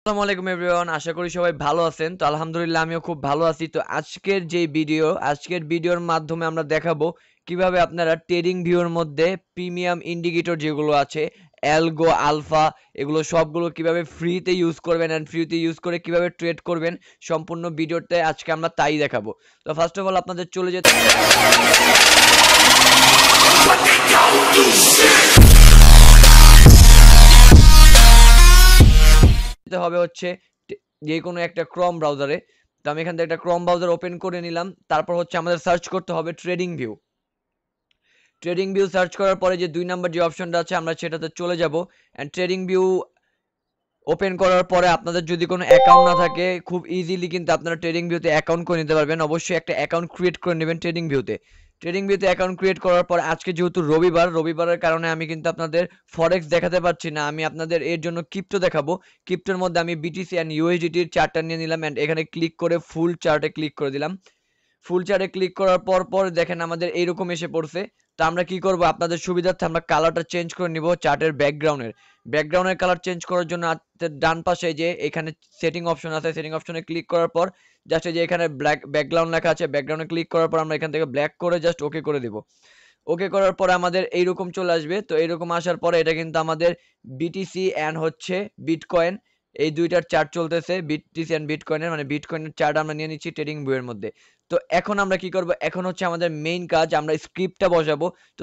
আসসালামু আলাইকুম এভরিওয়ান, আশা করি সবাই ভালো আছেন। তো আলহামদুলিল্লাহ আমিও খুব ভালো আছি। তো আজকের ভিডিওর মাধ্যমে আমরা দেখাবো কিভাবে আপনারা ট্রেডিং ভিউর মধ্যে প্রিমিয়াম ইন্ডিকেটর যেগুলো আছে, অ্যালগো, আলফা, এগুলো সবগুলো কিভাবে ফ্রিতে ইউজ করবেন এন্ড ফ্রিতে ইউজ করে কিভাবে ট্রেড করবেন, সম্পূর্ণ ভিডিওতে আজকে আমরা তাই দেখাবো। তো ফার্স্ট অফ অল আপনাদের চলে যেতে হবে হচ্ছে যে কোনো একটা ক্রোম ব্রাউজারে। তো আমি এখান থেকে একটা ক্রোম ব্রাউজার ওপেন করে নিলাম। তারপর হচ্ছে আমাদের সার্চ করতে হবে ট্রেডিং ভিউ সার্চ করার পরে যে 2 নাম্বার যে অপশনটা আছে আমরা সেটাতে চলে যাব। এন্ড ট্রেডিং ভিউ ওপেন করার পরে আপনাদের যদি কোনো অ্যাকাউন্ট না থাকে, খুব ইজিলি কিন্তু আপনারা ট্রেডিং ভিউতে অ্যাকাউন্ট করে নিতে পারবেন। অবশ্যই একটা অ্যাকাউন্ট ক্রিয়েট করে নেবেন ট্রেডিং ভিউতে অ্যাকাউন্ট ক্রিয়েট করার পর আজকে যেহেতু রবিবারের কারণে আমি কিন্তু আপনাদের ফরেক্স দেখাতে পারছি না। আমি আপনাদের এর জন্য ক্রিপ্টো দেখাবো। ক্রিপ্টোর মধ্যে আমি বিটিসি এন্ড ইউএসডিটির চার্টটা নিয়ে নিলাম এন্ড এখানে ক্লিক করে ফুল চার্টে ক্লিক করে দিলাম। ফুল চার্টে ক্লিক করার পর দেখেন আমাদের এইরকম এসে পড়ছে। তো আমরা কি করব, আপনাদের সুবিধার্থে আমরা কালারটা চেঞ্জ করে নিব। চার্টের ব্যাকগ্রাউন্ডের কালার চেঞ্জ করার জন্য ডান পাশে যে এখানে সেটিং অপশন আছে, সেটিং অপশনে ক্লিক করার পর জাস্ট যে এখানে ব্ল্যাক ব্যাকগ্রাউন্ড লেখা আছে, ব্যাকগ্রাউন্ডে ক্লিক করার পর আমরা এখান থেকে ব্ল্যাক করে জাস্ট ওকে করে দিব। ওকে করার পরে আমাদের এইরকম চলে আসবে। তো এইরকম আসার পরে এটা কিন্তু আমাদের বিটিসি এন্ড হচ্ছে বিটকয়েন, এই দুইটার চার্ট চলতেছে। বিটিসি এন্ড বিটকয়েনের মানে বিটকয়েনের চার্ট আমরা নিয়ে নিচ্ছি ট্রেডিং ভিউয়ের মধ্যে। তো এখন আমরা কি করব, এখন হচ্ছে আমাদের মেইন কাজ, আমরা স্ক্রিপ্টটা বসাবো। তো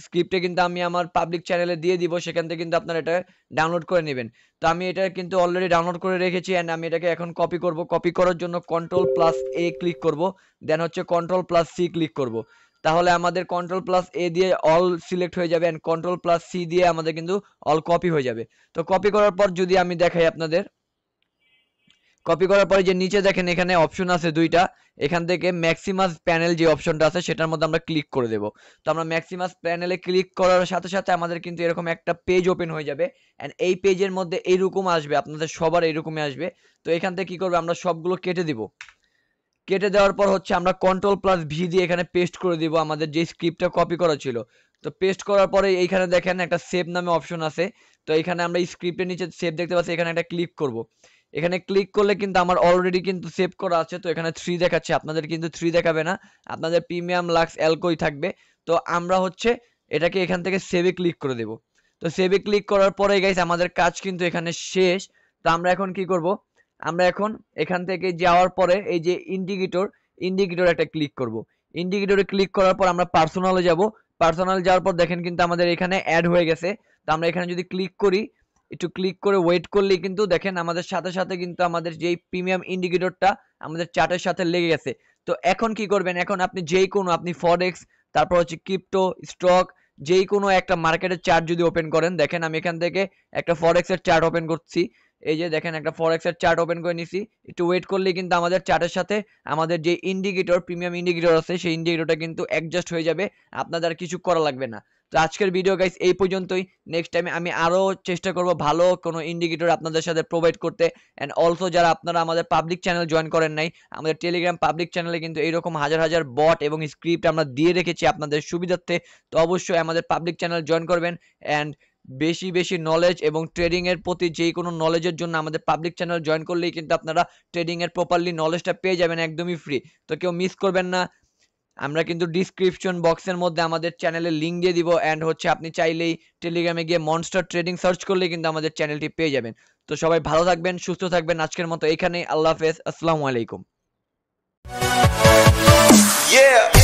স্ক্রিপ্টে কিন্তু আমি আমার পাবলিক চ্যানেলে দিয়ে দিব, সেখান থেকে কিন্তু আপনারা এটা ডাউনলোড করে নেবেন। তো আমি এটা কিন্তু অলরেডি ডাউনলোড করে রেখেছি এন্ড আমি এটাকে এখন কপি করব। কপি করার জন্য কন্ট্রোল+A ক্লিক করব, দেন হচ্ছে কন্ট্রোল+C ক্লিক করব। তাহলে আমাদের কন্ট্রোল+A দিয়ে অল সিলেক্ট হয়ে যাবে এন্ড কন্ট্রোল+C দিয়ে আমাদের কিন্তু অল কপি হয়ে যাবে। তো কপি করার পর যদি আমি দেখাই আপনাদের, কপি করার পরে যে নিচে দেখেন এখানে অপশন আছে দুইটা, এখান থেকে ম্যাক্সিমাস প্যানেল যে অপশনটা আছে সেটার মধ্যে আমরা ক্লিক করে দেব। তো আমরা ম্যাক্সিমাস প্যানেলে ক্লিক করার সাথে সাথে আমাদের কিন্তু এরকম একটা পেজ ওপেন হয়ে যাবে এন্ড এই পেজের মধ্যে এইরকম আসবে, আপনাদের সবার এইরকমই আসবে। তো এখান থেকে কি করবে, আমরা সবগুলো কেটে দিব। কেটে দেওয়ার পর হচ্ছে আমরা কন্ট্রোল+V দিয়ে এখানে পেস্ট করে দিব আমাদের যে স্ক্রিপ্টটা কপি করা ছিল। তো পেস্ট করার পরে এইখানে দেখেন একটা সেভ নামে অপশন আছে। তো এখানে আমরা স্ক্রিপ্টের নিচে সেভ দেখতে পাচ্ছি, এখানে একটা ক্লিক করব। এখানে ক্লিক করলে কিন্তু আমার অলরেডি কিন্তু সেভ করা আছে। তো এখানে 3 দেখাচ্ছে, আপনাদের কিন্তু 3 দেখাবে না, আপনাদের প্রিমিয়াম লাক্স অ্যালকোই থাকবে। তো আমরা হচ্ছে এটাকে এখান থেকে সেভে ক্লিক করে দেব। তো সেভে ক্লিক করার পরে গাইস আমাদের কাজ কিন্তু এখানে শেষ। তো আমরা এখন কি করব, আমরা এখন এখান থেকে যাওয়ার পরে এই যে ইন্ডিকেটর একটা ক্লিক করব। ইন্ডিকেটরে ক্লিক করার পর আমরা পার্সোনালে যাব। পার্সোনাল যাওয়ার পর দেখেন কিন্তু আমাদের এখানে অ্যাড হয়ে গেছে। তো আমরা এখানে যদি ক্লিক করি, একটু ক্লিক করে ওয়েট করলেই কিন্তু দেখেন আমাদের সাথে সাথে কিন্তু আমাদের যেই প্রিমিয়াম ইন্ডিকেটরটা আমাদের চার্টের সাথে লেগে গেছে। তো এখন কি করবেন, এখন আপনি যেই কোনো আপনি ফরেক্স, তারপর হচ্ছে ক্রিপ্টো, স্টক, যেই কোনো একটা মার্কেটের চার্ট যদি ওপেন করেন, দেখেন আমি এখান থেকে একটা ফরেক্সের চার্ট ওপেন করছি। এই যে দেখেন একটা ফরেক্সের চার্ট ওপেন করে নিছি। একটু ওয়েট করলেই কিন্তু আমাদের চার্টের সাথে আমাদের যে প্রিমিয়াম ইন্ডিকেটর আছে সেই ইন্ডিকেটরটা কিন্তু অ্যাডজাস্ট হয়ে যাবে, আপনাদের আর কিছু করা লাগবে না। তো আজকের ভিডিও গাইস এই পর্যন্তই। নেক্সট টাইমে আমি আরো চেষ্টা করব ভালো কোনো ইন্ডিকেটর আপনাদের সাথে প্রোভাইড করতে। এন্ড অলসো যারা আপনারা আমাদের পাবলিক চ্যানেল জয়েন করেন নাই, আমাদের টেলিগ্রাম পাবলিক চ্যানেলে কিন্তু এইরকম হাজার হাজার বট এবং স্ক্রিপ্ট আমরা দিয়ে রেখেছি আপনাদের সুবিধার্থে। তো অবশ্যই আমাদের পাবলিক চ্যানেল জয়েন করবেন এন্ড বেশি বেশি নলেজ এবং ট্রেডিং এর প্রতি যেই কোনো নলেজের জন্য আমাদের পাবলিক চ্যানেল জয়েন করলেই কিন্তু আপনারা ট্রেডিং এর প্রপারলি নলেজটা পেয়ে যাবেন একদমই ফ্রি। তো কেউ মিস করবেন না। আমরা কিন্তু ডিসক্রিপশন বক্সের মধ্যে আমাদের চ্যানেলের লিংক দিয়ে দিব এন্ড হচ্ছে আপনি চাইলেই টেলিগ্রামে গিয়ে মনস্টার ট্রেডিং সার্চ করলেই কিন্তু আমাদের চ্যানেলটি পেয়ে যাবেন। তো সবাই ভালো থাকবেন, সুস্থ থাকবেন। আজকের মতো এখানেই, আল্লাহ হাফেজ, আসসালামু আলাইকুম। Yeah.